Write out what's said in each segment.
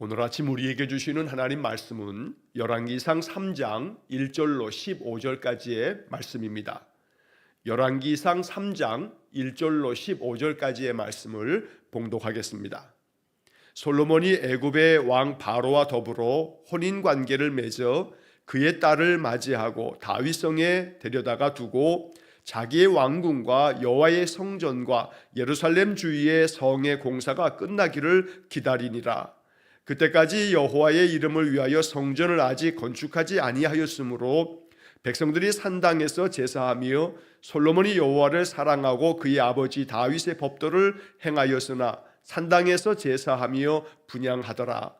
오늘 아침 우리에게 주시는 하나님 말씀은 열왕기상 3장 1절로 15절까지의 말씀입니다. 열왕기상 3장 1절로 15절까지의 말씀을 봉독하겠습니다. 솔로몬이 애굽의 왕 바로와 더불어 혼인 관계를 맺어 그의 딸을 맞이하고 다윗성에 데려다가 두고 자기의 왕궁과 여호와의 성전과 예루살렘 주위의 성의 공사가 끝나기를 기다리니라. 그때까지 여호와의 이름을 위하여 성전을 아직 건축하지 아니하였으므로 백성들이 산당에서 제사하며 솔로몬이 여호와를 사랑하고 그의 아버지 다윗의 법도를 행하였으나 산당에서 제사하며 분향하더라.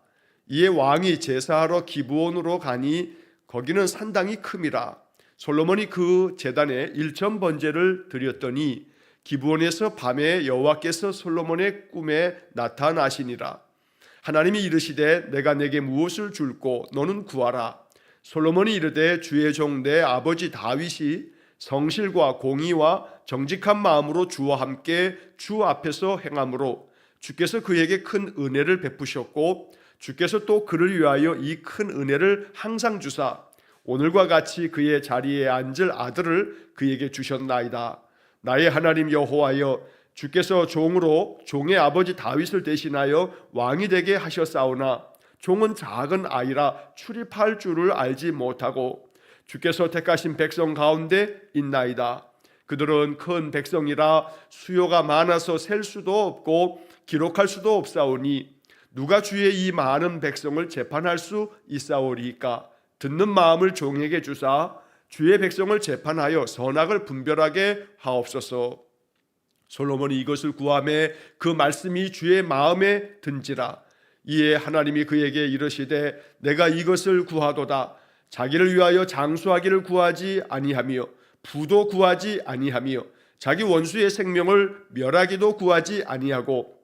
이에 왕이 제사하러 기브온으로 가니 거기는 산당이 큼이라. 솔로몬이 그 제단에 일천 번제를 드렸더니 기브온에서 밤에 여호와께서 솔로몬의 꿈에 나타나시니라. 하나님이 이르시되 내가 내게 무엇을 줄꼬 너는 구하라. 솔로몬이 이르되 주의 종 내 아버지 다윗이 성실과 공의와 정직한 마음으로 주와 함께 주 앞에서 행함으로 주께서 그에게 큰 은혜를 베푸셨고 주께서 또 그를 위하여 이 큰 은혜를 항상 주사 오늘과 같이 그의 자리에 앉을 아들을 그에게 주셨나이다. 나의 하나님 여호와여, 주께서 종으로 종의 아버지 다윗을 대신하여 왕이 되게 하셨사오나 종은 작은 아이라 출입할 줄을 알지 못하고 주께서 택하신 백성 가운데 있나이다. 그들은 큰 백성이라 수요가 많아서 셀 수도 없고 기록할 수도 없사오니 누가 주의 이 많은 백성을 재판할 수 있사오리이까. 듣는 마음을 종에게 주사 주의 백성을 재판하여 선악을 분별하게 하옵소서. 솔로몬이 이것을 구하매 그 말씀이 주의 마음에 든지라. 이에 하나님이 그에게 이르시되 내가 이것을 구하도다. 자기를 위하여 장수하기를 구하지 아니하며 부도 구하지 아니하며 자기 원수의 생명을 멸하기도 구하지 아니하고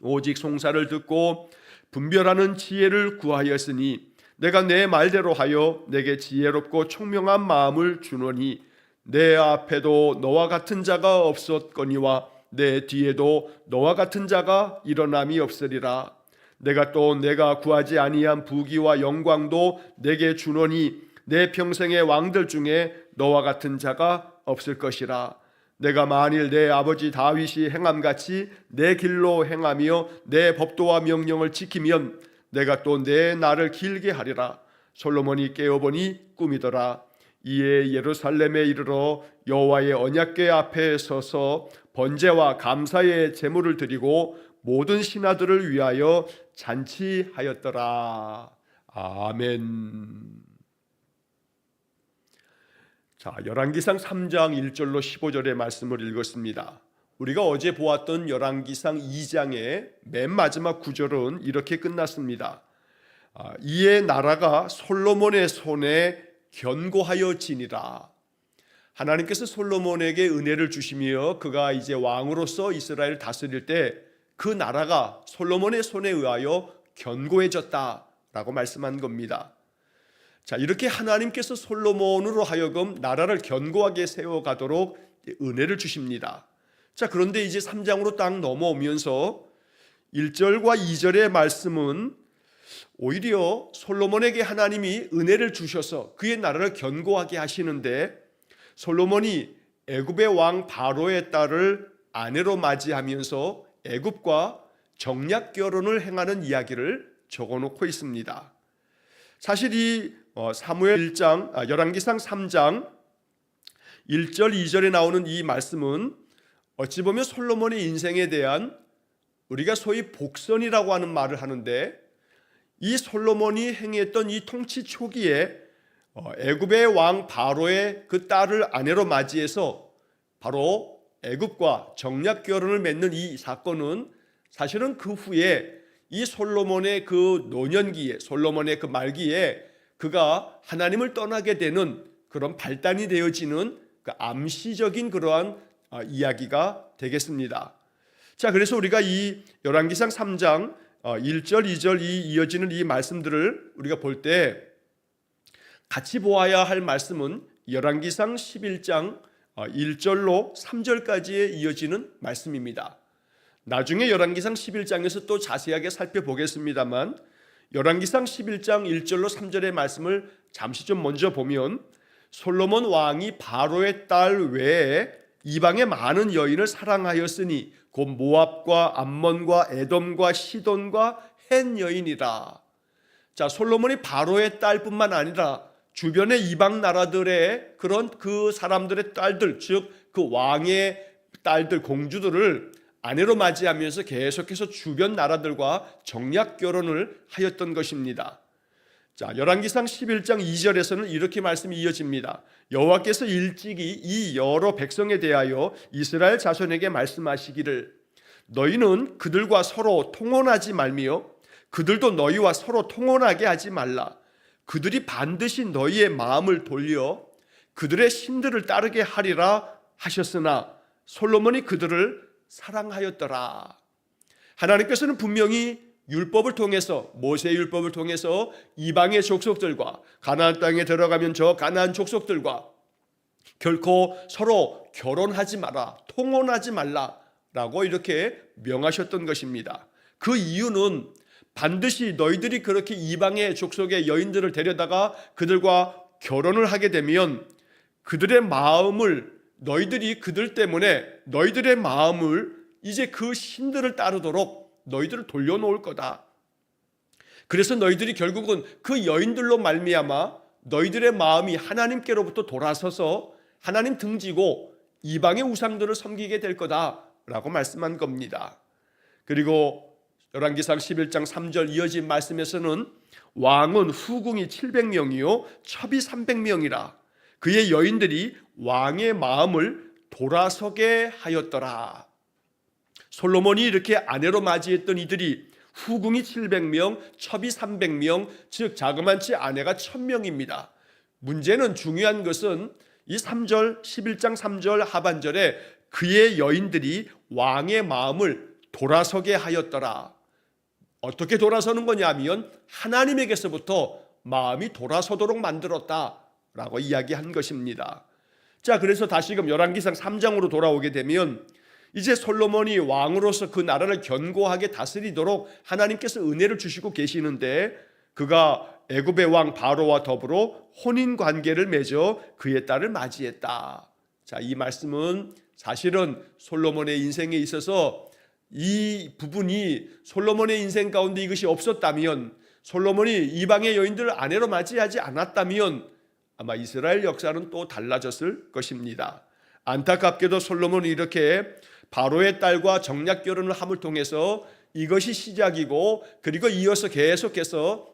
오직 송사를 듣고 분별하는 지혜를 구하였으니 내가 내 말대로 하여 내게 지혜롭고 총명한 마음을 주노니 내 앞에도 너와 같은 자가 없었거니와 내 뒤에도 너와 같은 자가 일어남이 없으리라. 내가 구하지 아니한 부귀와 영광도 내게 주노니 내 평생의 왕들 중에 너와 같은 자가 없을 것이라. 내가 만일 내 아버지 다윗이 행함같이 내 길로 행하며 내 법도와 명령을 지키면 내가 또 내 날을 길게 하리라. 솔로몬이 깨어보니 꿈이더라. 이에 예루살렘에 이르러 여호와의 언약궤 앞에 서서 번제와 감사의 제물을 드리고 모든 신하들을 위하여 잔치하였더라. 아멘. 자, 열왕기상 3장 1절로 15절의 말씀을 읽었습니다. 우리가 어제 보았던 열왕기상 2장의 맨 마지막 구절은 이렇게 끝났습니다. 이에 나라가 솔로몬의 손에 견고하여지니라. 하나님께서 솔로몬에게 은혜를 주시며 그가 이제 왕으로서 이스라엘을 다스릴 때 그 나라가 솔로몬의 손에 의하여 견고해졌다라고 말씀한 겁니다. 자, 이렇게 하나님께서 솔로몬으로 하여금 나라를 견고하게 세워가도록 은혜를 주십니다. 자, 그런데 이제 3장으로 딱 넘어오면서 1절과 2절의 말씀은 오히려 솔로몬에게 하나님이 은혜를 주셔서 그의 나라를 견고하게 하시는데 솔로몬이 애굽의 왕 바로의 딸을 아내로 맞이하면서 애굽과 정략 결혼을 행하는 이야기를 적어놓고 있습니다. 사실 이 열왕기상 3장 1절 2절에 나오는 이 말씀은 어찌 보면 솔로몬의 인생에 대한 우리가 소위 복선이라고 하는 말을 하는데 이 솔로몬이 행했던 이 통치 초기에 애굽의 왕 바로의 그 딸을 아내로 맞이해서 바로 애굽과 정략 결혼을 맺는 이 사건은 사실은 그 후에 이 솔로몬의 그 노년기에 솔로몬의 그 말기에 그가 하나님을 떠나게 되는 그런 발단이 되어지는 그 암시적인 그러한 이야기가 되겠습니다. 자, 그래서 우리가 이 열왕기상 3장 1절, 2절 이어지는 이 말씀들을 우리가 볼 때 같이 보아야 할 말씀은 열왕기상 11장 1절로 3절까지에 이어지는 말씀입니다. 나중에 열왕기상 11장에서 또 자세하게 살펴보겠습니다만 열왕기상 11장 1절로 3절의 말씀을 잠시 좀 먼저 보면 솔로몬 왕이 바로의 딸 외에 이방의 많은 여인을 사랑하였으니 곧 모압과 암몬과 에돔과 시돈과 헷 여인이라. 자, 솔로몬이 바로의 딸뿐만 아니라 주변의 이방 나라들의 그런 그 사람들의 딸들, 즉 그 왕의 딸들, 공주들을 아내로 맞이하면서 계속해서 주변 나라들과 정략 결혼을 하였던 것입니다. 자, 열왕기상 11장 2절에서는 이렇게 말씀이 이어집니다. 여호와께서 일찍이 이 여러 백성에 대하여 이스라엘 자손에게 말씀하시기를 너희는 그들과 서로 통혼하지 말며 그들도 너희와 서로 통혼하게 하지 말라. 그들이 반드시 너희의 마음을 돌려 그들의 신들을 따르게 하리라 하셨으나 솔로몬이 그들을 사랑하였더라. 하나님께서는 분명히 율법을 통해서, 모세의 율법을 통해서 이방의 족속들과 가나안 땅에 들어가면 저 가나안 족속들과 결코 서로 결혼하지 마라, 통혼하지 말라라고 이렇게 명하셨던 것입니다. 그 이유는 반드시 너희들이 그렇게 이방의 족속의 여인들을 데려다가 그들과 결혼을 하게 되면 그들의 마음을, 너희들이 그들 때문에 너희들의 마음을 이제 그 신들을 따르도록 너희들을 돌려놓을 거다. 그래서 너희들이 결국은 그 여인들로 말미암아 너희들의 마음이 하나님께로부터 돌아서서 하나님 등지고 이방의 우상들을 섬기게 될 거다라고 말씀한 겁니다. 그리고 열왕기상 11장 3절 이어진 말씀에서는 왕은 후궁이 700명이요 첩이 300명이라. 그의 여인들이 왕의 마음을 돌아서게 하였더라. 솔로몬이 이렇게 아내로 맞이했던 이들이 후궁이 700명, 첩이 300명, 즉 자그만치 아내가 1000명입니다. 문제는, 중요한 것은 이 3절, 11장 3절 하반절에 그의 여인들이 왕의 마음을 돌아서게 하였더라. 어떻게 돌아서는 거냐면 하나님에게서부터 마음이 돌아서도록 만들었다라고 이야기한 것입니다. 자, 그래서 다시금 열왕기상 3장으로 돌아오게 되면 이제 솔로몬이 왕으로서 그 나라를 견고하게 다스리도록 하나님께서 은혜를 주시고 계시는데 그가 애굽의 왕 바로와 더불어 혼인 관계를 맺어 그의 딸을 맞이했다. 자, 이 말씀은 사실은 솔로몬의 인생에 있어서 이 부분이 솔로몬의 인생 가운데 이것이 없었다면, 솔로몬이 이방의 여인들을 아내로 맞이하지 않았다면 아마 이스라엘 역사는 또 달라졌을 것입니다. 안타깝게도 솔로몬이 이렇게 바로의 딸과 정략 결혼을 함을 통해서 이것이 시작이고, 그리고 이어서 계속해서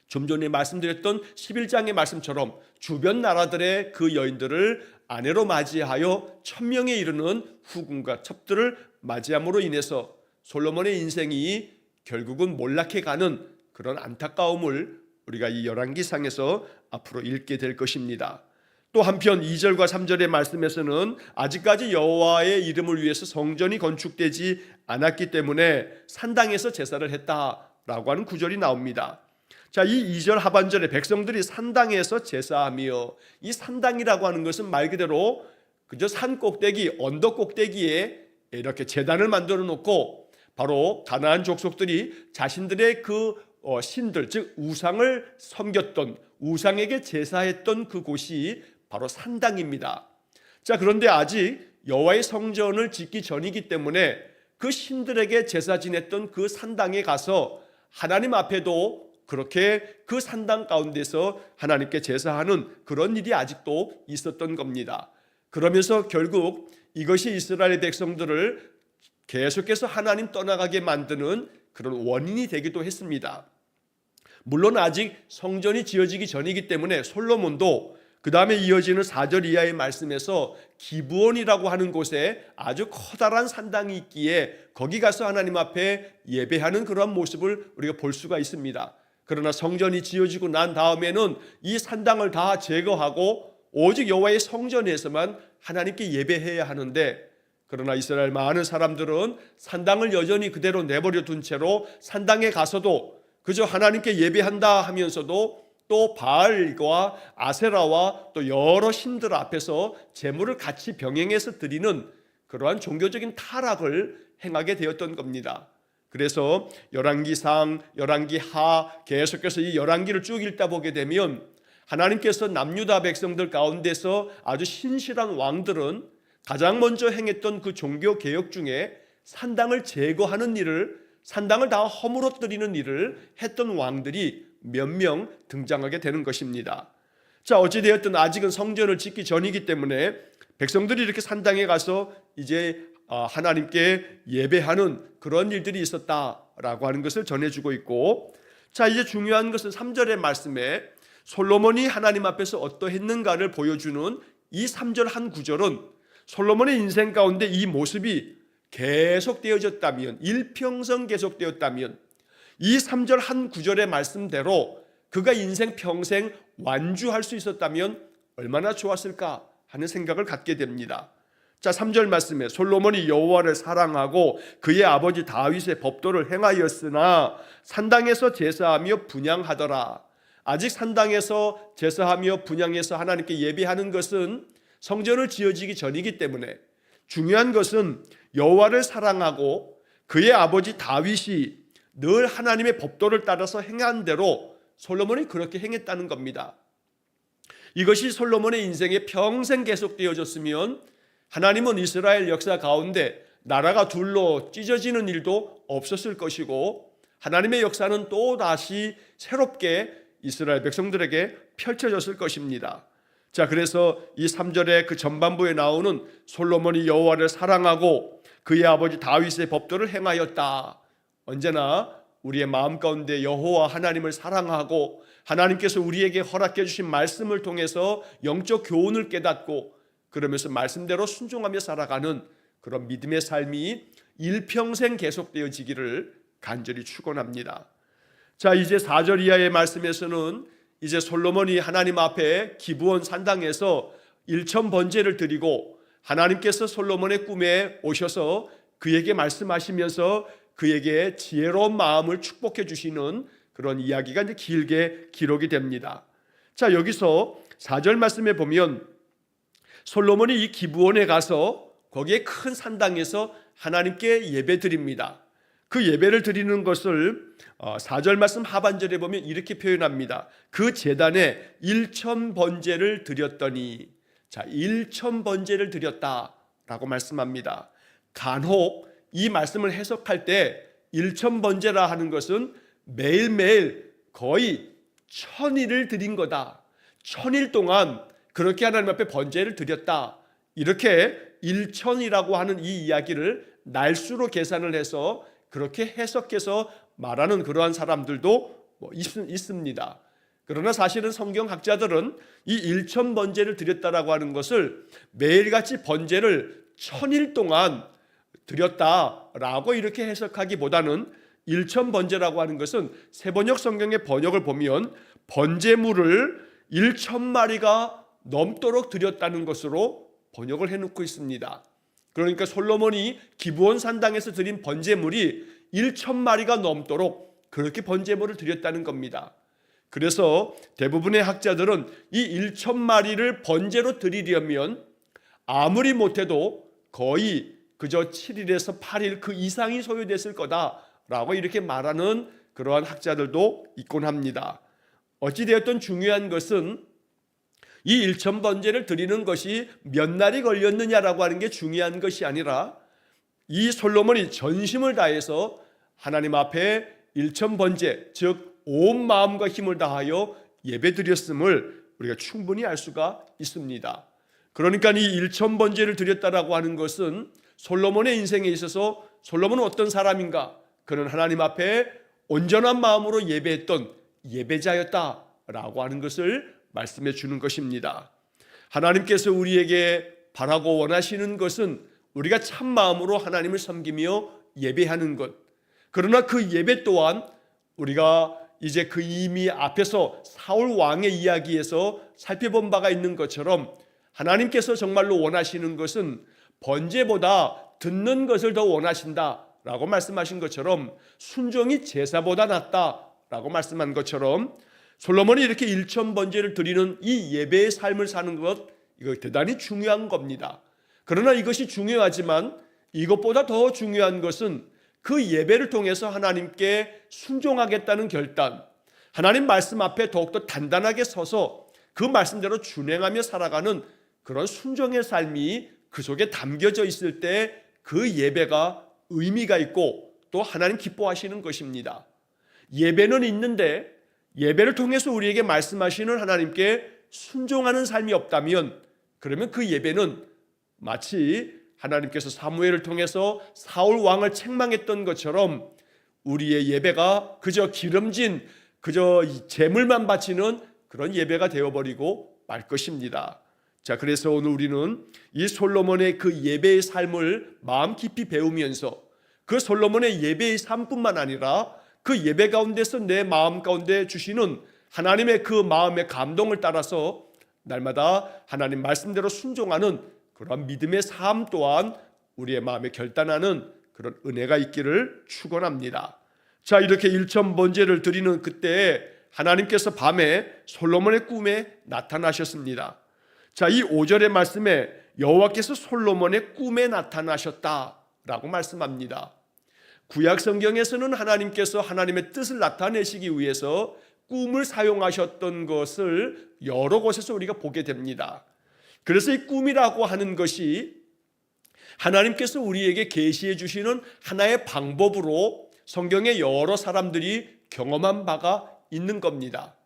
좀 전에 말씀드렸던 11장의 말씀처럼 주변 나라들의 그 여인들을 아내로 맞이하여 1000명에 이르는 후궁과 첩들을 맞이함으로 인해서 솔로몬의 인생이 결국은 몰락해가는 그런 안타까움을 우리가 이 열왕기상에서 앞으로 읽게 될 것입니다. 또 한편 2절과 3절의 말씀에서는 아직까지 여호와의 이름을 위해서 성전이 건축되지 않았기 때문에 산당에서 제사를 했다라고 하는 구절이 나옵니다. 자, 이 2절 하반절에 백성들이 산당에서 제사하며, 이 산당이라고 하는 것은 말 그대로 그저 산 꼭대기, 언덕 꼭대기에 이렇게 제단을 만들어 놓고 바로 가나안 족속들이 자신들의 그 신들, 즉 우상을 섬겼던, 우상에게 제사했던 그곳이 바로 산당입니다. 자, 그런데 아직 여호와의 성전을 짓기 전이기 때문에 그 신들에게 제사 지냈던 그 산당에 가서 하나님 앞에도 그렇게 그 산당 가운데서 하나님께 제사하는 그런 일이 아직도 있었던 겁니다. 그러면서 결국 이것이 이스라엘 백성들을 계속해서 하나님 떠나가게 만드는 그런 원인이 되기도 했습니다. 물론 아직 성전이 지어지기 전이기 때문에 솔로몬도 그 다음에 이어지는 4절 이하의 말씀에서 기브온이라고 하는 곳에 아주 커다란 산당이 있기에 거기 가서 하나님 앞에 예배하는 그런 모습을 우리가 볼 수가 있습니다. 그러나 성전이 지어지고 난 다음에는 이 산당을 다 제거하고 오직 여호와의 성전에서만 하나님께 예배해야 하는데, 그러나 이스라엘 많은 사람들은 산당을 여전히 그대로 내버려 둔 채로 산당에 가서도 그저 하나님께 예배한다 하면서도 또 바알과 아세라와 또 여러 신들 앞에서 제물을 같이 병행해서 드리는 그러한 종교적인 타락을 행하게 되었던 겁니다. 그래서 열왕기상, 열왕기하 계속해서 이 열왕기를 쭉 읽다 보게 되면 하나님께서 남유다 백성들 가운데서 아주 신실한 왕들은 가장 먼저 행했던 그 종교 개혁 중에 산당을 제거하는 일을, 산당을 다 허물어뜨리는 일을 했던 왕들이 몇 명 등장하게 되는 것입니다. 자, 어찌되었든 아직은 성전을 짓기 전이기 때문에 백성들이 이렇게 산당에 가서 이제 하나님께 예배하는 그런 일들이 있었다라고 하는 것을 전해주고 있고, 자, 이제 중요한 것은 3절의 말씀에 솔로몬이 하나님 앞에서 어떠했는가를 보여주는 이 3절 한 구절은 솔로몬의 인생 가운데 이 모습이 계속되어졌다면, 일평생 계속되었다면, 이 3절 한 구절의 말씀대로 그가 인생 평생 완주할 수 있었다면 얼마나 좋았을까 하는 생각을 갖게 됩니다. 자, 3절 말씀에 솔로몬이 여호와를 사랑하고 그의 아버지 다윗의 법도를 행하였으나 산당에서 제사하며 분향하더라. 아직 산당에서 제사하며 분향해서 하나님께 예배하는 것은 성전을 지어지기 전이기 때문에 중요한 것은 여호와를 사랑하고 그의 아버지 다윗이 늘 하나님의 법도를 따라서 행한 대로 솔로몬이 그렇게 행했다는 겁니다. 이것이 솔로몬의 인생에 평생 계속되어졌으면 하나님은 이스라엘 역사 가운데 나라가 둘로 찢어지는 일도 없었을 것이고 하나님의 역사는 또 다시 새롭게 이스라엘 백성들에게 펼쳐졌을 것입니다. 자, 그래서 이 3절의 그 전반부에 나오는 솔로몬이 여호와를 사랑하고 그의 아버지 다윗의 법도를 행하였다. 언제나 우리의 마음 가운데 여호와 하나님을 사랑하고 하나님께서 우리에게 허락해 주신 말씀을 통해서 영적 교훈을 깨닫고 그러면서 말씀대로 순종하며 살아가는 그런 믿음의 삶이 일평생 계속되어지기를 간절히 축원합니다. 자, 이제 4절 이하의 말씀에서는 이제 솔로몬이 하나님 앞에 기브온 산당에서 일천 번제를 드리고 하나님께서 솔로몬의 꿈에 오셔서 그에게 말씀하시면서 그에게 지혜로운 마음을 축복해 주시는 그런 이야기가 이제 길게 기록이 됩니다. 자, 여기서 4절 말씀에 보면 솔로몬이 이 기브온에 가서 거기에 큰 산당에서 하나님께 예배 드립니다. 그 예배를 드리는 것을 4절 말씀 하반절에 보면 이렇게 표현합니다. 그 제단에 1천 번제를 드렸더니, 자, 1천 번제를 드렸다라고 말씀합니다. 간혹 이 말씀을 해석할 때 1천 번제라 하는 것은 매일매일 거의 1000일을 드린 거다. 1000일 동안 그렇게 하나님 앞에 번제를 드렸다. 이렇게 1천이라고 하는 이 이야기를 날수로 계산을 해서 그렇게 해석해서 말하는 그러한 사람들도 있습니다. 그러나 사실은 성경학자들은 이 1천 번제를 드렸다라고 하는 것을 매일같이 번제를 1000일 동안 드렸다라고 이렇게 해석하기보다는 1천 번제라고 하는 것은 세번역 성경의 번역을 보면 번제물을 1,000마리가 넘도록 드렸다는 것으로 번역을 해놓고 있습니다. 그러니까 솔로몬이 기브온 산당에서 드린 번제물이 1,000마리가 넘도록 그렇게 번제물을 드렸다는 겁니다. 그래서 대부분의 학자들은 이 1,000마리를 번제로 드리려면 아무리 못해도 거의 그저 7일에서 8일 그 이상이 소요됐을 거다라고 이렇게 말하는 그러한 학자들도 있곤 합니다. 어찌되었든 중요한 것은 이 1천 번제를 드리는 것이 몇 날이 걸렸느냐라고 하는 게 중요한 것이 아니라 이 솔로몬이 전심을 다해서 하나님 앞에 1천 번제, 즉 온 마음과 힘을 다하여 예배드렸음을 우리가 충분히 알 수가 있습니다. 그러니까 이 1천 번제를 드렸다라고 하는 것은 솔로몬의 인생에 있어서 솔로몬은 어떤 사람인가? 그는 하나님 앞에 온전한 마음으로 예배했던 예배자였다라고 하는 것을 말씀해 주는 것입니다. 하나님께서 우리에게 바라고 원하시는 것은 우리가 참 마음으로 하나님을 섬기며 예배하는 것. 그러나 그 예배 또한 우리가 이제 그 이미 앞에서 사울 왕의 이야기에서 살펴본 바가 있는 것처럼 하나님께서 정말로 원하시는 것은 번제보다 듣는 것을 더 원하신다라고 말씀하신 것처럼 순종이 제사보다 낫다라고 말씀한 것처럼 솔로몬이 이렇게 1천 번제를 드리는 이 예배의 삶을 사는 것, 이거 대단히 중요한 겁니다. 그러나 이것이 중요하지만 이것보다 더 중요한 것은 그 예배를 통해서 하나님께 순종하겠다는 결단, 하나님 말씀 앞에 더욱더 단단하게 서서 그 말씀대로 준행하며 살아가는 그런 순종의 삶이 그 속에 담겨져 있을 때 그 예배가 의미가 있고 또 하나님 기뻐하시는 것입니다. 예배는 있는데 예배를 통해서 우리에게 말씀하시는 하나님께 순종하는 삶이 없다면 그러면 그 예배는 마치 하나님께서 사무엘을 통해서 사울 왕을 책망했던 것처럼 우리의 예배가 그저 기름진 그저 제물만 바치는 그런 예배가 되어버리고 말 것입니다. 자, 그래서 오늘 우리는 이 솔로몬의 그 예배의 삶을 마음 깊이 배우면서 그 솔로몬의 예배의 삶뿐만 아니라 그 예배 가운데서 내 마음 가운데 주시는 하나님의 그 마음의 감동을 따라서 날마다 하나님 말씀대로 순종하는 그런 믿음의 삶 또한 우리의 마음에 결단하는 그런 은혜가 있기를 축원합니다. 자, 이렇게 일천번제를 드리는 그때 하나님께서 밤에 솔로몬의 꿈에 나타나셨습니다. 자, 이 5절의 말씀에 여호와께서 솔로몬의 꿈에 나타나셨다라고 말씀합니다. 구약 성경에서는 하나님께서 하나님의 뜻을 나타내시기 위해서 꿈을 사용하셨던 것을 여러 곳에서 우리가 보게 됩니다. 그래서 이 꿈이라고 하는 것이 하나님께서 우리에게 계시해 주시는 하나의 방법으로 성경의 여러 사람들이 경험한 바가 있는 겁니다.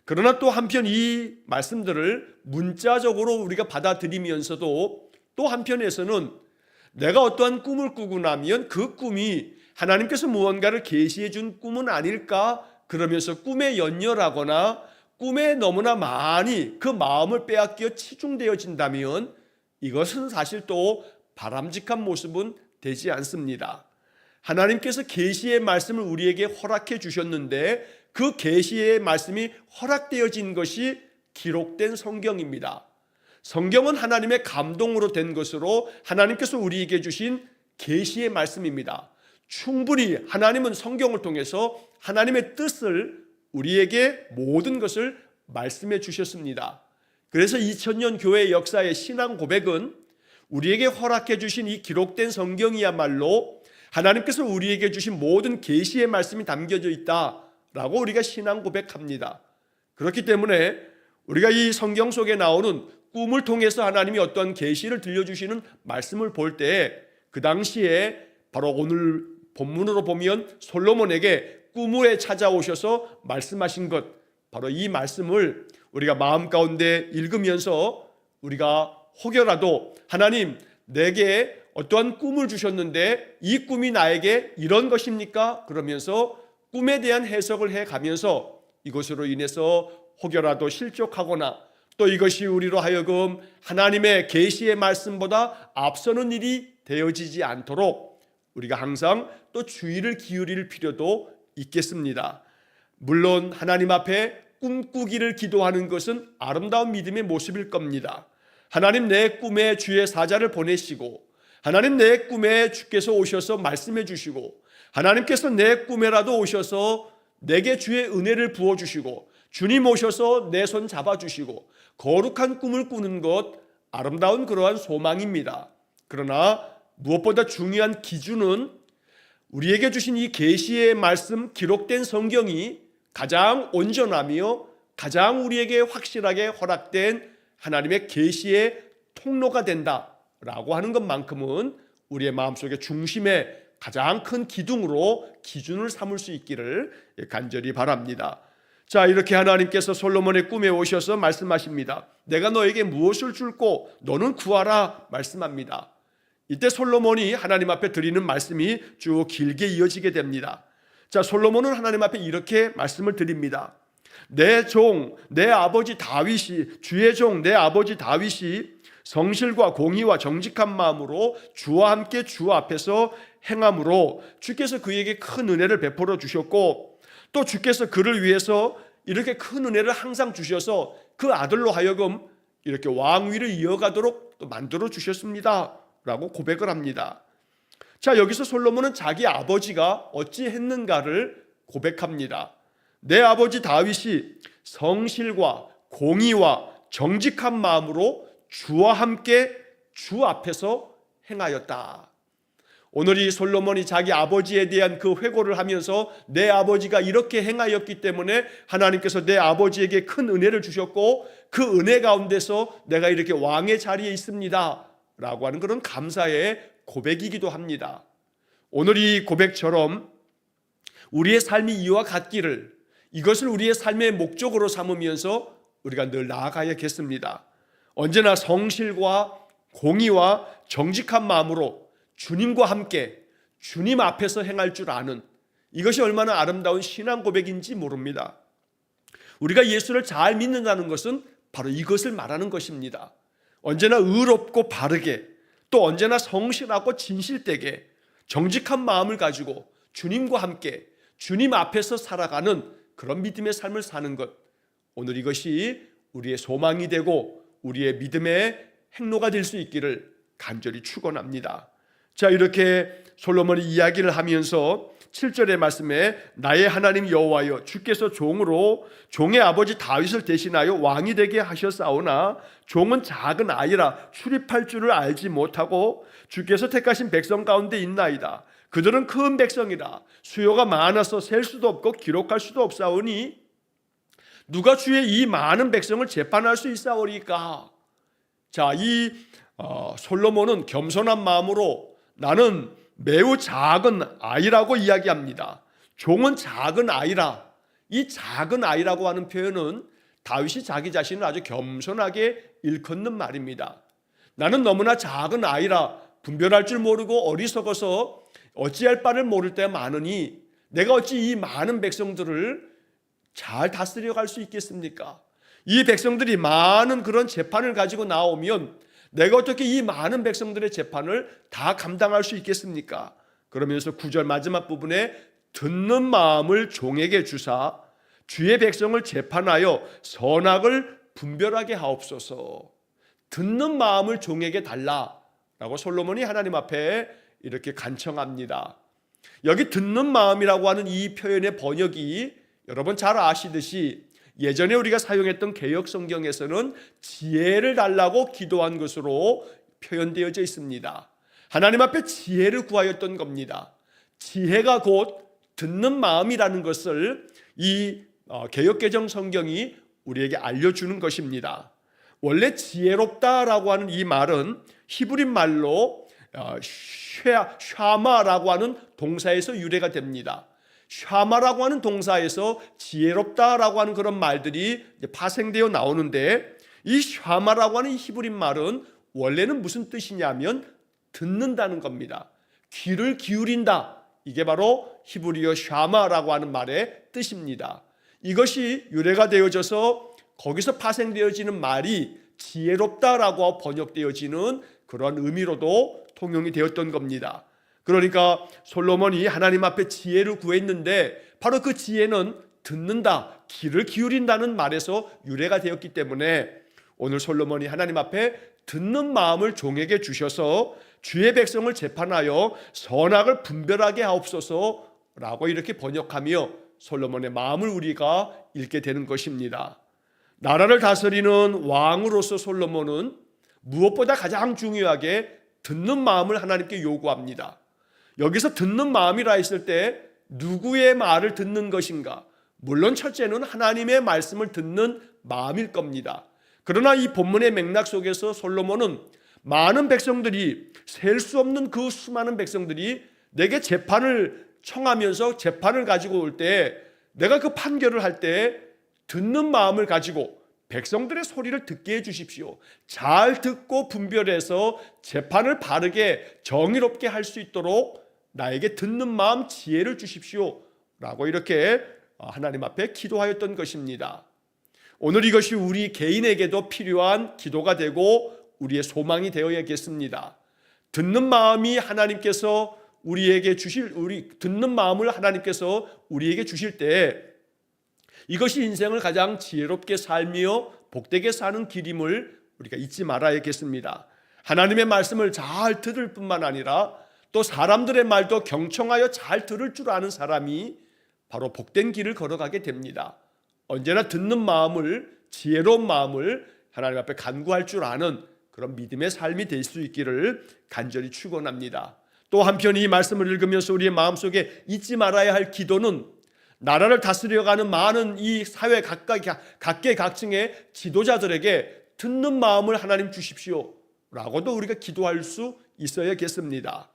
그러나 또 한편 이 말씀들을 문자적으로 우리가 받아들이면서도 또 한편에서는 내가 어떠한 꿈을 꾸고 나면 그 꿈이 하나님께서 무언가를 계시해 준 꿈은 아닐까 그러면서 꿈에 연연하거나 꿈에 너무나 많이 그 마음을 빼앗겨 치중되어진다면 이것은 사실 또 바람직한 모습은 되지 않습니다. 하나님께서 계시의 말씀을 우리에게 허락해 주셨는데 그 계시의 말씀이 허락되어진 것이 기록된 성경입니다. 성경은 하나님의 감동으로 된 것으로 하나님께서 우리에게 주신 계시의 말씀입니다. 충분히 하나님은 성경을 통해서 하나님의 뜻을 우리에게 모든 것을 말씀해 주셨습니다. 그래서 2000년 교회의 역사의 신앙 고백은 우리에게 허락해 주신 이 기록된 성경이야말로 하나님께서 우리에게 주신 모든 계시의 말씀이 담겨져 있다라고 우리가 신앙 고백합니다. 그렇기 때문에 우리가 이 성경 속에 나오는 꿈을 통해서 하나님이 어떤 계시를 들려주시는 말씀을 볼 때 그 당시에 바로 오늘 본문으로 보면 솔로몬에게 꿈에 찾아오셔서 말씀하신 것, 바로 이 말씀을 우리가 마음 가운데 읽으면서 우리가 혹여라도 하나님 내게 어떠한 꿈을 주셨는데 이 꿈이 나에게 이런 것입니까? 그러면서 꿈에 대한 해석을 해가면서 이것으로 인해서 혹여라도 실족하거나 또 이것이 우리로 하여금 하나님의 계시의 말씀보다 앞서는 일이 되어지지 않도록 우리가 항상 또 주의를 기울일 필요도 있겠습니다. 물론 하나님 앞에 꿈꾸기를 기도하는 것은 아름다운 믿음의 모습일 겁니다. 하나님 내 꿈에 주의 사자를 보내시고 하나님 내 꿈에 주께서 오셔서 말씀해 주시고 하나님께서 내 꿈에라도 오셔서 내게 주의 은혜를 부어주시고 주님 오셔서 내 손 잡아주시고 거룩한 꿈을 꾸는 것 아름다운 그러한 소망입니다. 그러나 무엇보다 중요한 기준은 우리에게 주신 이 계시의 말씀 기록된 성경이 가장 온전하며 가장 우리에게 확실하게 허락된 하나님의 계시의 통로가 된다라고 하는 것만큼은 우리의 마음속에 중심의 가장 큰 기준을 삼을 수 있기를 간절히 바랍니다. 자, 이렇게 하나님께서 솔로몬의 꿈에 오셔서 말씀하십니다. 내가 너에게 무엇을 줄고 너는 구하라 말씀합니다. 이때 솔로몬이 하나님 앞에 드리는 말씀이 쭉 길게 이어지게 됩니다. 자, 솔로몬은 하나님 앞에 이렇게 말씀을 드립니다. 내 종, 내 아버지 다윗이, 주의 종, 내 아버지 다윗이 성실과 공의와 정직한 마음으로 주와 함께 주 앞에서 행함으로 주께서 그에게 큰 은혜를 베풀어 주셨고 또 주께서 그를 위해서 이렇게 큰 은혜를 항상 주셔서 그 아들로 하여금 이렇게 왕위를 이어가도록 또 만들어 주셨습니다 라고 고백을 합니다. 자, 여기서 솔로몬은 자기 아버지가 어찌 했는가를 고백합니다. 내 아버지 다윗이 성실과 공의와 정직한 마음으로 주와 함께 주 앞에서 행하였다. 오늘 이 솔로몬이 자기 아버지에 대한 그 회고를 하면서 내 아버지가 이렇게 행하였기 때문에 하나님께서 내 아버지에게 큰 은혜를 주셨고 그 은혜 가운데서 내가 이렇게 왕의 자리에 있습니다 라고 하는 그런 감사의 고백이기도 합니다. 오늘 이 고백처럼 우리의 삶이 이와 같기를, 이것을 우리의 삶의 목적으로 삼으면서 우리가 늘 나아가야겠습니다. 언제나 성실과 공의와 정직한 마음으로 주님과 함께 주님 앞에서 행할 줄 아는, 이것이 얼마나 아름다운 신앙 고백인지 모릅니다. 우리가 예수를 잘 믿는다는 것은 바로 이것을 말하는 것입니다. 언제나 의롭고 바르게, 또 언제나 성실하고 진실되게 정직한 마음을 가지고 주님과 함께 주님 앞에서 살아가는 그런 믿음의 삶을 사는 것, 오늘 이것이 우리의 소망이 되고 우리의 믿음의 행로가 될 수 있기를 간절히 축원합니다. 자, 이렇게 솔로몬이 이야기를 하면서 7절의 말씀에 나의 하나님 여호와여 주께서 종으로 종의 아버지 다윗을 대신하여 왕이 되게 하셨사오나 종은 작은 아이라 출입할 줄을 알지 못하고 주께서 택하신 백성 가운데 있나이다. 그들은 큰 백성이라 수요가 많아서 셀 수도 없고 기록할 수도 없사오니 누가 주의 이 많은 백성을 재판할 수 있사오리까. 자, 이 솔로몬은 겸손한 마음으로 나는 매우 작은 아이라고 이야기합니다. 종은 작은 아이라. 이 작은 아이라고 하는 표현은 다윗이 자기 자신을 아주 겸손하게 일컫는 말입니다. 나는 너무나 작은 아이라 분별할 줄 모르고 어리석어서 어찌할 바를 모를 때가 많으니 내가 어찌 이 많은 백성들을 잘 다스려 갈 수 있겠습니까? 이 백성들이 많은 그런 재판을 가지고 나오면 내가 어떻게 이 많은 백성들의 재판을 다 감당할 수 있겠습니까? 그러면서 9절 마지막 부분에 듣는 마음을 종에게 주사 주의 백성을 재판하여 선악을 분별하게 하옵소서. 듣는 마음을 종에게 달라라고 솔로몬이 하나님 앞에 이렇게 간청합니다. 여기 듣는 마음이라고 하는 이 표현의 번역이 여러분 잘 아시듯이 예전에 우리가 사용했던 개역 성경에서는 지혜를 달라고 기도한 것으로 표현되어져 있습니다. 하나님 앞에 지혜를 구하였던 겁니다. 지혜가 곧 듣는 마음이라는 것을 이 개역개정 성경이 우리에게 알려주는 것입니다. 원래 지혜롭다라고 하는 이 말은 히브리 말로 샤마라고 하는 동사에서 유래가 됩니다. 샤마라고 하는 동사에서 지혜롭다라고 하는 그런 말들이 파생되어 나오는데, 이 샤마라고 하는 히브리 말은 원래는 무슨 뜻이냐면 듣는다는 겁니다. 귀를 기울인다. 이게 바로 히브리어 샤마라고 하는 말의 뜻입니다. 이것이 유래가 되어져서 거기서 파생되어지는 말이 지혜롭다라고 번역되어지는 그런 의미로도 통용이 되었던 겁니다. 그러니까 솔로몬이 하나님 앞에 지혜를 구했는데 바로 그 지혜는 듣는다, 귀를 기울인다는 말에서 유래가 되었기 때문에 오늘 솔로몬이 하나님 앞에 듣는 마음을 종에게 주셔서 주의 백성을 재판하여 선악을 분별하게 하옵소서라고 이렇게 번역하며 솔로몬의 마음을 우리가 읽게 되는 것입니다. 나라를 다스리는 왕으로서 솔로몬은 무엇보다 가장 중요하게 듣는 마음을 하나님께 요구합니다. 여기서 듣는 마음이라 했을 때 누구의 말을 듣는 것인가? 물론 첫째는 하나님의 말씀을 듣는 마음일 겁니다. 그러나 이 본문의 맥락 속에서 솔로몬은 많은 백성들이, 셀 수 없는 그 수많은 백성들이 내게 재판을 청하면서 재판을 가지고 올 때 내가 그 판결을 할 때 듣는 마음을 가지고 백성들의 소리를 듣게 해주십시오. 잘 듣고 분별해서 재판을 바르게 정의롭게 할 수 있도록 나에게 듣는 마음, 지혜를 주십시오 라고 이렇게 하나님 앞에 기도하였던 것입니다. 오늘 이것이 우리 개인에게도 필요한 기도가 되고 우리의 소망이 되어야겠습니다. 듣는 마음이 하나님께서 우리에게 주실, 듣는 마음을 하나님께서 우리에게 주실 때 이것이 인생을 가장 지혜롭게 살며 복되게 사는 길임을 우리가 잊지 말아야겠습니다. 하나님의 말씀을 잘 들을 뿐만 아니라 또 사람들의 말도 경청하여 잘 들을 줄 아는 사람이 바로 복된 길을 걸어가게 됩니다. 언제나 듣는 마음을, 지혜로운 마음을 하나님 앞에 간구할 줄 아는 그런 믿음의 삶이 될 수 있기를 간절히 축원합니다. 또 한편 이 말씀을 읽으면서 우리의 마음속에 잊지 말아야 할 기도는 나라를 다스려가는 많은 이 사회 각계각층의 지도자들에게 듣는 마음을 하나님 주십시오 라고도 우리가 기도할 수 있어야겠습니다.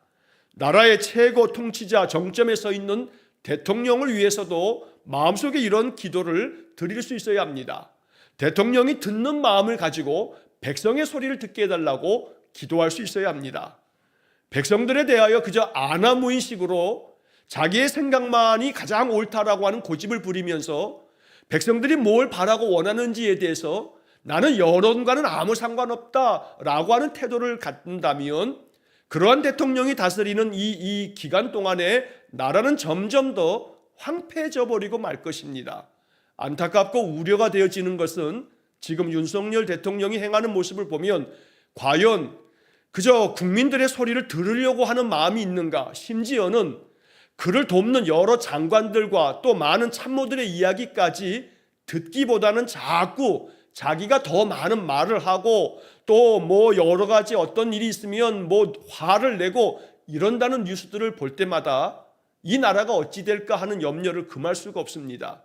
나라의 최고 통치자 정점에 서 있는 대통령을 위해서도 마음속에 이런 기도를 드릴 수 있어야 합니다. 대통령이 듣는 마음을 가지고 백성의 소리를 듣게 해달라고 기도할 수 있어야 합니다. 백성들에 대하여 그저 아나무인식으로 자기의 생각만이 가장 옳다라고 하는 고집을 부리면서 백성들이 뭘 바라고 원하는지에 대해서 나는 여론과는 아무 상관없다라고 하는 태도를 갖는다면 그러한 대통령이 다스리는 이 기간 동안에 나라는 점점 더 황폐해져 버리고 말 것입니다. 안타깝고 우려가 되어지는 것은 지금 윤석열 대통령이 행하는 모습을 보면 과연 그저 국민들의 소리를 들으려고 하는 마음이 있는가, 심지어는 그를 돕는 여러 장관들과 또 많은 참모들의 이야기까지 듣기보다는 자꾸 자기가 더 많은 말을 하고 또 뭐 여러 가지 어떤 일이 있으면 뭐 화를 내고 이런다는 뉴스들을 볼 때마다 이 나라가 어찌 될까 하는 염려를 금할 수가 없습니다.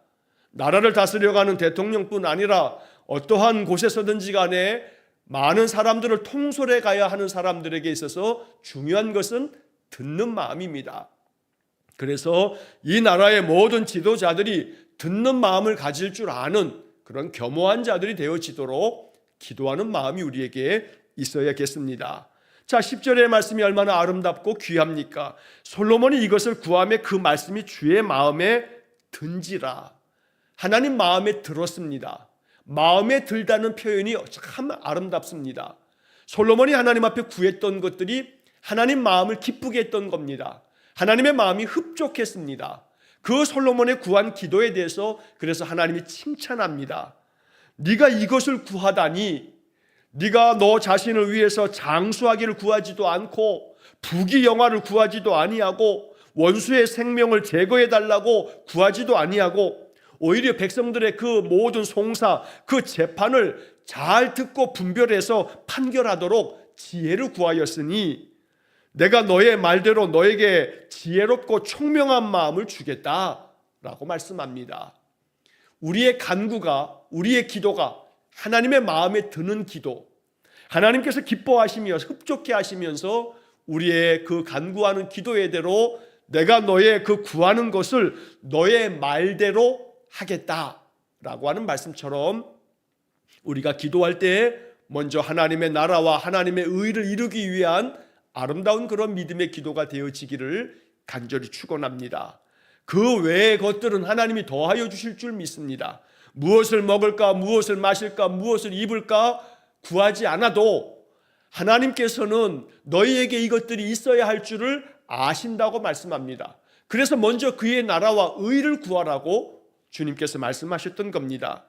나라를 다스려가는 대통령뿐 아니라 어떠한 곳에서든지 간에 많은 사람들을 통솔해 가야 하는 사람들에게 있어서 중요한 것은 듣는 마음입니다. 그래서 이 나라의 모든 지도자들이 듣는 마음을 가질 줄 아는 그런 겸허한 자들이 되어지도록 기도하는 마음이 우리에게 있어야겠습니다. 자, 10절의 말씀이 얼마나 아름답고 귀합니까? 솔로몬이 이것을 구하며 그 말씀이 주의 마음에 든지라. 하나님 마음에 들었습니다. 마음에 들다는 표현이 참 아름답습니다. 솔로몬이 하나님 앞에 구했던 것들이 하나님 마음을 기쁘게 했던 겁니다. 하나님의 마음이 흡족했습니다. 그 솔로몬의 구한 기도에 대해서 그래서 하나님이 칭찬합니다. 네가 이것을 구하다니, 네가 너 자신을 위해서 장수하기를 구하지도 않고 부귀영화를 구하지도 아니하고 원수의 생명을 제거해달라고 구하지도 아니하고 오히려 백성들의 그 모든 송사, 그 재판을 잘 듣고 분별해서 판결하도록 지혜를 구하였으니 내가 너의 말대로 너에게 지혜롭고 총명한 마음을 주겠다라고 말씀합니다. 우리의 간구가, 우리의 기도가 하나님의 마음에 드는 기도, 하나님께서 기뻐하시며 흡족해 하시면서 우리의 그 간구하는 기도에대로 내가 너의 그 구하는 것을 너의 말대로 하겠다라고 하는 말씀처럼 우리가 기도할 때 먼저 하나님의 나라와 하나님의 의를 이루기 위한 아름다운 그런 믿음의 기도가 되어지기를 간절히 축원합니다. 그 외의 것들은 하나님이 더하여 주실 줄 믿습니다. 무엇을 먹을까, 무엇을 마실까, 무엇을 입을까 구하지 않아도 하나님께서는 너희에게 이것들이 있어야 할 줄을 아신다고 말씀합니다. 그래서 먼저 그의 나라와 의를 구하라고 주님께서 말씀하셨던 겁니다.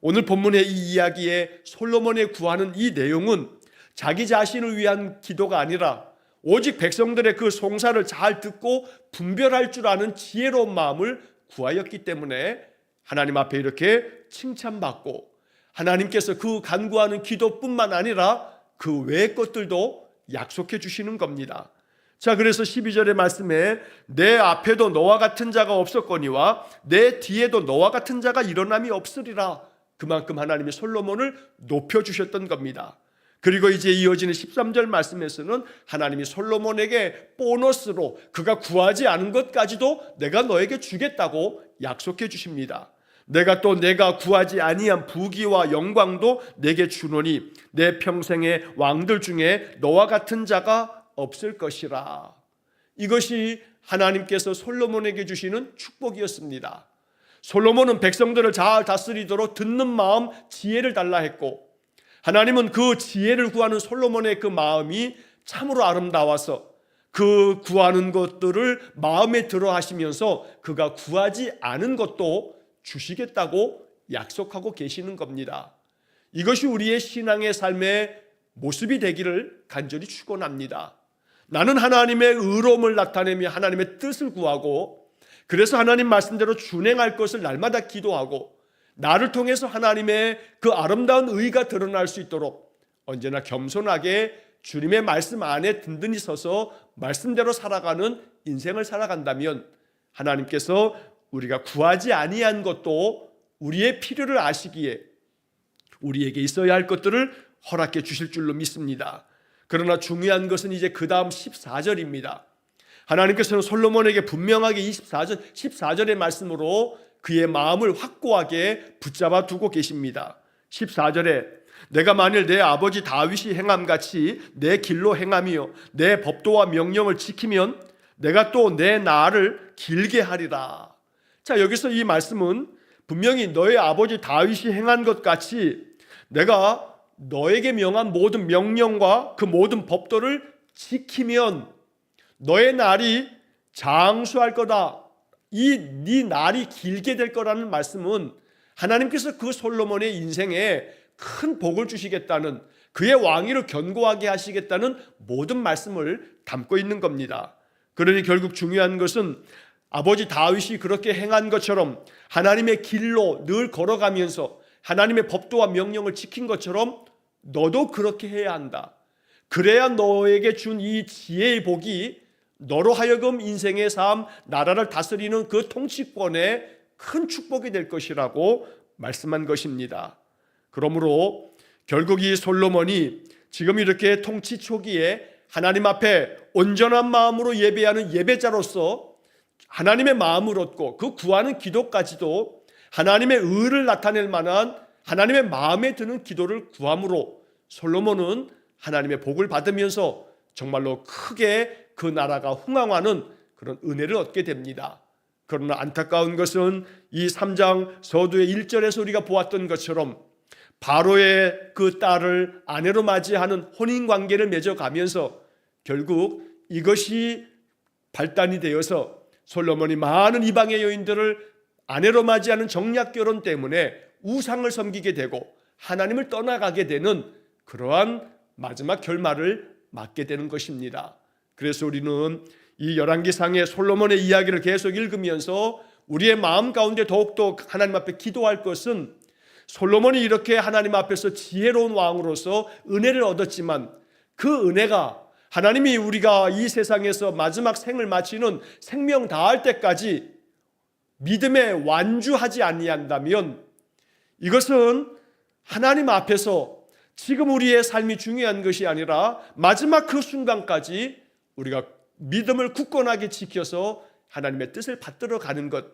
오늘 본문의 이 이야기에 솔로몬의 구하는 이 내용은 자기 자신을 위한 기도가 아니라 오직 백성들의 그 송사를 잘 듣고 분별할 줄 아는 지혜로운 마음을 구하였기 때문에 하나님 앞에 이렇게 칭찬받고 하나님께서 그 간구하는 기도뿐만 아니라 그 외의 것들도 약속해 주시는 겁니다. 자, 그래서 12절의 말씀에 내 앞에도 너와 같은 자가 없었거니와 내 뒤에도 너와 같은 자가 일어남이 없으리라. 그만큼 하나님이 솔로몬을 높여주셨던 겁니다. 그리고 이제 이어지는 13절 말씀에서는 하나님이 솔로몬에게 보너스로 그가 구하지 않은 것까지도 내가 너에게 주겠다고 약속해 주십니다. 내가 구하지 아니한 부귀와 영광도 내게 주노니 내 평생의 왕들 중에 너와 같은 자가 없을 것이라. 이것이 하나님께서 솔로몬에게 주시는 축복이었습니다. 솔로몬은 백성들을 잘 다스리도록 듣는 마음, 지혜를 달라 했고 하나님은 그 지혜를 구하는 솔로몬의 그 마음이 참으로 아름다워서 그 구하는 것들을 마음에 들어 하시면서 그가 구하지 않은 것도 주시겠다고 약속하고 계시는 겁니다. 이것이 우리의 신앙의 삶의 모습이 되기를 간절히 축원합니다. 나는 하나님의 의로움을 나타내며 하나님의 뜻을 구하고 그래서 하나님 말씀대로 준행할 것을 날마다 기도하고 나를 통해서 하나님의 그 아름다운 의가 드러날 수 있도록 언제나 겸손하게 주님의 말씀 안에 든든히 서서 말씀대로 살아가는 인생을 살아간다면 하나님께서 우리가 구하지 아니한 것도 우리의 필요를 아시기에 우리에게 있어야 할 것들을 허락해 주실 줄로 믿습니다. 그러나 중요한 것은 이제 그 다음 14절입니다. 하나님께서는 솔로몬에게 분명하게 14절의 말씀으로 그의 마음을 확고하게 붙잡아 두고 계십니다. 14절에 내가 만일 내 아버지 다윗이 행함같이 내 길로 행하며 내 법도와 명령을 지키면 내가 또 내 날을 길게 하리라. 자, 여기서 이 말씀은 분명히 너의 아버지 다윗이 행한 것 같이 내가 너에게 명한 모든 명령과 그 모든 법도를 지키면 너의 날이 장수할 거다. 네 날이 길게 될 거라는 말씀은 하나님께서 그 솔로몬의 인생에 큰 복을 주시겠다는, 그의 왕위를 견고하게 하시겠다는 모든 말씀을 담고 있는 겁니다. 그러니 결국 중요한 것은 아버지 다윗이 그렇게 행한 것처럼 하나님의 길로 늘 걸어가면서 하나님의 법도와 명령을 지킨 것처럼 너도 그렇게 해야 한다. 그래야 너에게 준 이 지혜의 복이 너로 하여금 인생의 삶, 나라를 다스리는 그 통치권의 큰 축복이 될 것이라고 말씀한 것입니다. 그러므로 결국 이 솔로몬이 지금 이렇게 통치 초기에 하나님 앞에 온전한 마음으로 예배하는 예배자로서 하나님의 마음을 얻고 그 구하는 기도까지도 하나님의 의를 나타낼 만한 하나님의 마음에 드는 기도를 구함으로 솔로몬은 하나님의 복을 받으면서 정말로 크게 그 나라가 흥왕하는 그런 은혜를 얻게 됩니다. 그러나 안타까운 것은 이 3장 서두의 1절에서 우리가 보았던 것처럼 바로의 그 딸을 아내로 맞이하는 혼인관계를 맺어가면서 결국 이것이 발단이 되어서 솔로몬이 많은 이방의 여인들을 아내로 맞이하는 정략결혼 때문에 우상을 섬기게 되고 하나님을 떠나가게 되는 그러한 마지막 결말을 맞게 되는 것입니다. 그래서 우리는 이 열왕기상의 솔로몬의 이야기를 계속 읽으면서 우리의 마음 가운데 더욱더 하나님 앞에 기도할 것은 솔로몬이 이렇게 하나님 앞에서 지혜로운 왕으로서 은혜를 얻었지만 그 은혜가 하나님이 우리가 이 세상에서 마지막 생을 마치는 생명 다할 때까지 믿음에 완주하지 아니한다면 이것은 하나님 앞에서 지금 우리의 삶이 중요한 것이 아니라 마지막 그 순간까지 우리가 믿음을 굳건하게 지켜서 하나님의 뜻을 받들어 가는 것,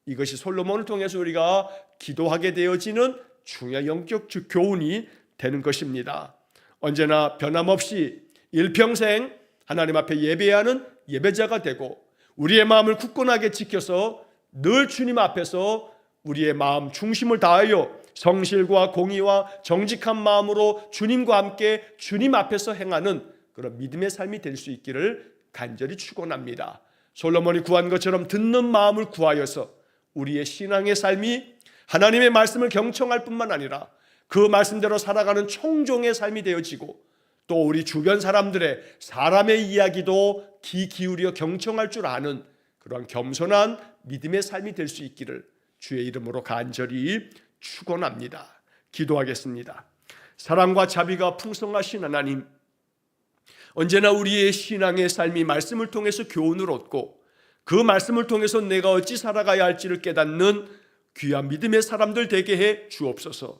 이것이 솔로몬을 통해서 우리가 기도하게 되어지는 중요한 영적 교훈이 되는 것입니다. 언제나 변함없이 일평생 하나님 앞에 예배하는 예배자가 되고 우리의 마음을 굳건하게 지켜서 늘 주님 앞에서 우리의 마음 중심을 다하여 성실과 공의와 정직한 마음으로 주님과 함께 주님 앞에서 행하는 그런 믿음의 삶이 될 수 있기를 간절히 축원합니다. 솔로몬이 구한 것처럼 듣는 마음을 구하여서 우리의 신앙의 삶이 하나님의 말씀을 경청할 뿐만 아니라 그 말씀대로 살아가는 청종의 삶이 되어지고 또 우리 주변 사람들의 사람의 이야기도 귀 기울여 경청할 줄 아는 그러한 겸손한 믿음의 삶이 될 수 있기를 주의 이름으로 간절히 축원합니다. 기도하겠습니다. 사랑과 자비가 풍성하신 하나님, 언제나 우리의 신앙의 삶이 말씀을 통해서 교훈을 얻고 그 말씀을 통해서 내가 어찌 살아가야 할지를 깨닫는 귀한 믿음의 사람들 되게 해 주옵소서.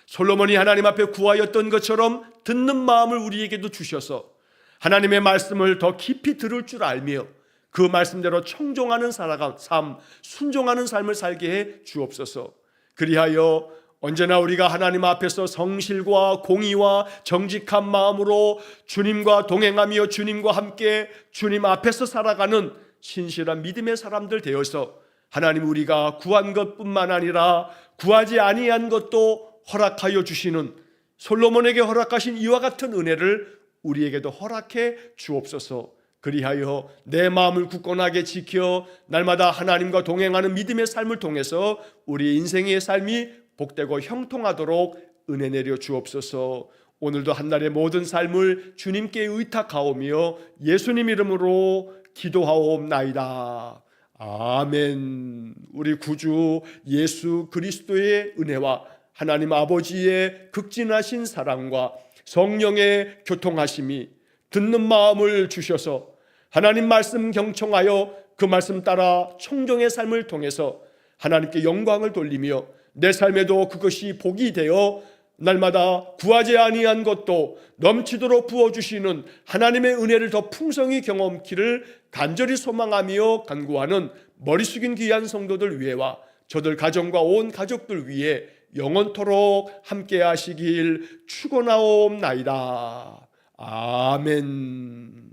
솔로몬이 하나님 앞에 구하였던 것처럼 듣는 마음을 우리에게도 주셔서 하나님의 말씀을 더 깊이 들을 줄 알며 그 말씀대로 청종하는 삶, 순종하는 삶을 살게 해 주옵소서. 그리하여 언제나 우리가 하나님 앞에서 성실과 공의와 정직한 마음으로 주님과 동행하며 주님과 함께 주님 앞에서 살아가는 신실한 믿음의 사람들 되어서 하나님 우리가 구한 것뿐만 아니라 구하지 아니한 것도 허락하여 주시는 솔로몬에게 허락하신 이와 같은 은혜를 우리에게도 허락해 주옵소서. 그리하여 내 마음을 굳건하게 지켜 날마다 하나님과 동행하는 믿음의 삶을 통해서 우리 인생의 삶이 복되고 형통하도록 은혜 내려 주옵소서. 오늘도 한날의 모든 삶을 주님께 의탁하오며 예수님 이름으로 기도하옵나이다. 아멘. 우리 구주 예수 그리스도의 은혜와 하나님 아버지의 극진하신 사랑과 성령의 교통하심이 듣는 마음을 주셔서 하나님 말씀 경청하여 그 말씀 따라 청정의 삶을 통해서 하나님께 영광을 돌리며 내 삶에도 그것이 복이 되어 날마다 구하지 아니한 것도 넘치도록 부어주시는 하나님의 은혜를 더 풍성히 경험키를 간절히 소망하며 간구하는 머리 숙인 귀한 성도들 위에와 저들 가정과 온 가족들 위에 영원토록 함께 하시길 축원하옵나이다. 아멘.